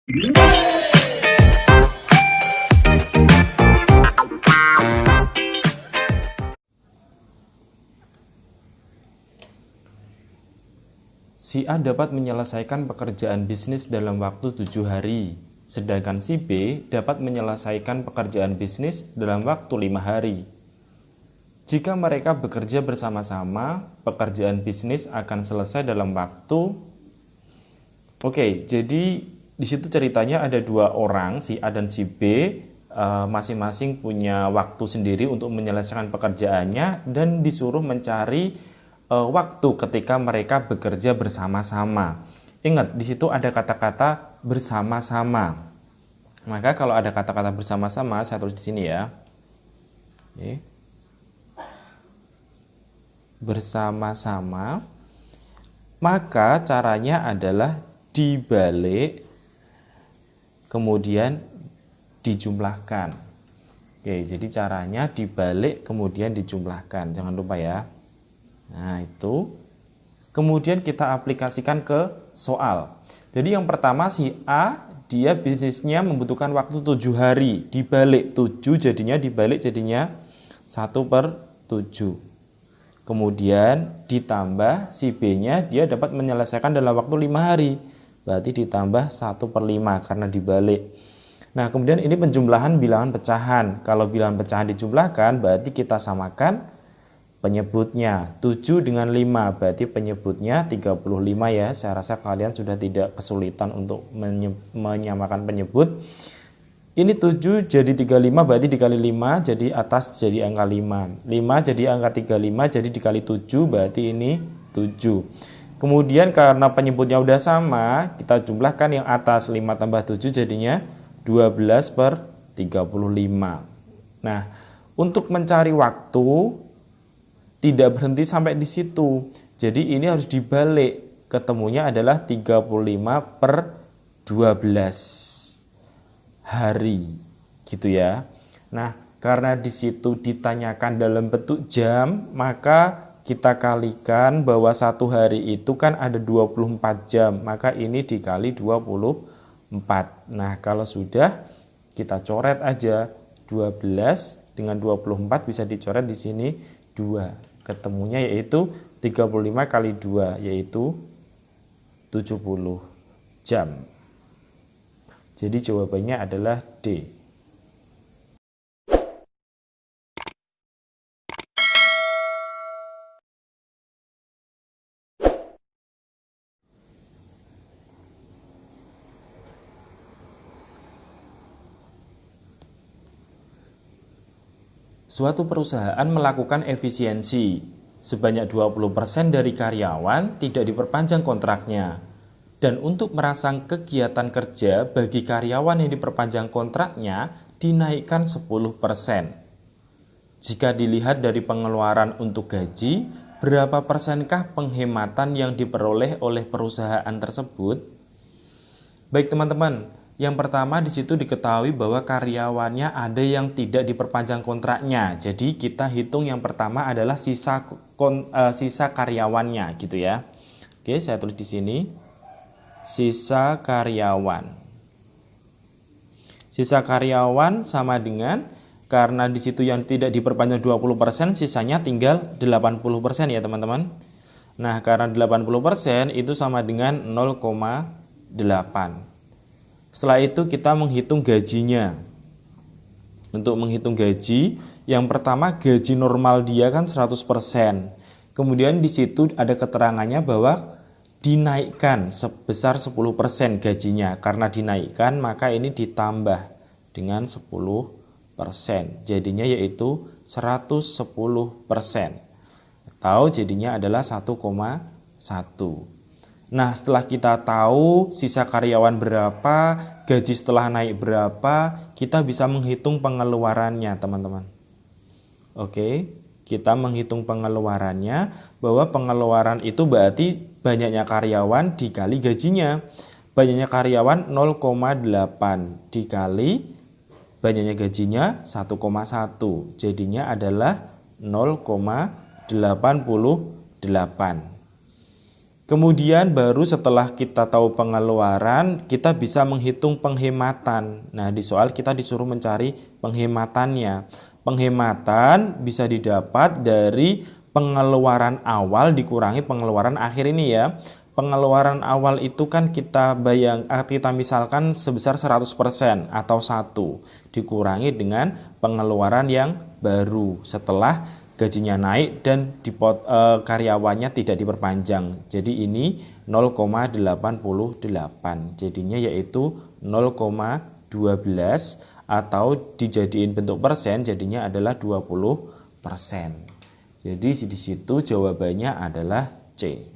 Si A dapat menyelesaikan pekerjaan bisnis dalam waktu 7 hari, sedangkan si B dapat menyelesaikan pekerjaan bisnis dalam waktu 5 hari. Jika mereka bekerja bersama-sama, pekerjaan bisnis akan selesai dalam waktu. Oke, jadi di situ ceritanya ada dua orang, si A dan si B, masing-masing punya waktu sendiri untuk menyelesaikan pekerjaannya dan disuruh mencari waktu ketika mereka bekerja bersama-sama. Ingat, di situ ada kata-kata bersama-sama. Maka kalau ada kata-kata bersama-sama, saya tulis di sini ya. Oke. Bersama-sama. Maka caranya adalah dibalik, kemudian dijumlahkan. Oke, jadi caranya dibalik, kemudian dijumlahkan. Jangan lupa ya. Nah, itu. Kemudian kita aplikasikan ke soal. Jadi yang pertama si A, dia bisnisnya membutuhkan waktu 7 hari. Dibalik 7 jadinya dibalik jadinya 1/7. Kemudian ditambah si B-nya, dia dapat menyelesaikan dalam waktu 5 hari. Berarti ditambah 1/5 karena dibalik. Nah, kemudian ini penjumlahan bilangan pecahan. Kalau bilangan pecahan dijumlahkan, berarti kita samakan penyebutnya. 7 dengan 5, berarti penyebutnya 35 ya. Saya rasa kalian sudah tidak kesulitan untuk menyamakan penyebut. Ini 7 jadi 35, berarti dikali 5, jadi atas jadi angka 5. 5 jadi angka 35, jadi dikali 7, berarti ini 7. Kemudian karena penyebutnya udah sama, kita jumlahkan yang atas 5 tambah 7 jadinya 12/35. Nah, untuk mencari waktu tidak berhenti sampai di situ. Jadi ini harus dibalik. Ketemunya adalah 35/12 hari. Gitu ya. Nah, karena di situ ditanyakan dalam bentuk jam, maka kita kalikan bahwa satu hari itu kan ada 24 jam. Maka ini dikali 24. Nah, kalau sudah kita coret aja 12 dengan 24 bisa dicoret di sini 2. Ketemunya yaitu 35 kali 2 yaitu 70 jam. Jadi jawabannya adalah D. Suatu perusahaan melakukan efisiensi. Sebanyak 20% dari karyawan tidak diperpanjang kontraknya. Dan untuk merangsang kegiatan kerja bagi karyawan yang diperpanjang kontraknya dinaikkan 10%. Jika dilihat dari pengeluaran untuk gaji, berapa persenkah penghematan yang diperoleh oleh perusahaan tersebut? Baik teman-teman, yang pertama di situ diketahui bahwa karyawannya ada yang tidak diperpanjang kontraknya. Jadi kita hitung yang pertama adalah sisa karyawannya gitu ya. Oke, saya tulis di sini. Sisa karyawan. Sisa karyawan sama dengan, karena di situ yang tidak diperpanjang 20%, sisanya tinggal 80% ya teman-teman. Nah, karena 80% itu sama dengan 0,8. Setelah itu kita menghitung gajinya. Untuk menghitung gaji, yang pertama gaji normal dia kan 100%. Kemudian di situ ada keterangannya bahwa dinaikkan sebesar 10% gajinya. Karena dinaikkan maka ini ditambah dengan 10%. Jadinya yaitu 110%. Atau jadinya adalah 1,1. Nah, setelah kita tahu sisa karyawan berapa, gaji setelah naik berapa, kita bisa menghitung pengeluarannya, teman-teman. Oke, kita menghitung pengeluarannya, bahwa pengeluaran itu berarti banyaknya karyawan dikali gajinya. Banyaknya karyawan 0,8 dikali banyaknya gajinya 1,1. Jadinya adalah 0,88. Kemudian baru setelah kita tahu pengeluaran, kita bisa menghitung penghematan. Nah, di soal kita disuruh mencari penghematannya. Penghematan bisa didapat dari pengeluaran awal dikurangi pengeluaran akhir ini ya. Pengeluaran awal itu kan kita misalkan sebesar 100% atau 1 dikurangi dengan pengeluaran yang baru setelah gajinya naik dan karyawannya tidak diperpanjang. Jadi ini 0,88. Jadinya yaitu 0,12 atau dijadiin bentuk persen jadinya adalah 20%. Jadi di situ jawabannya adalah C.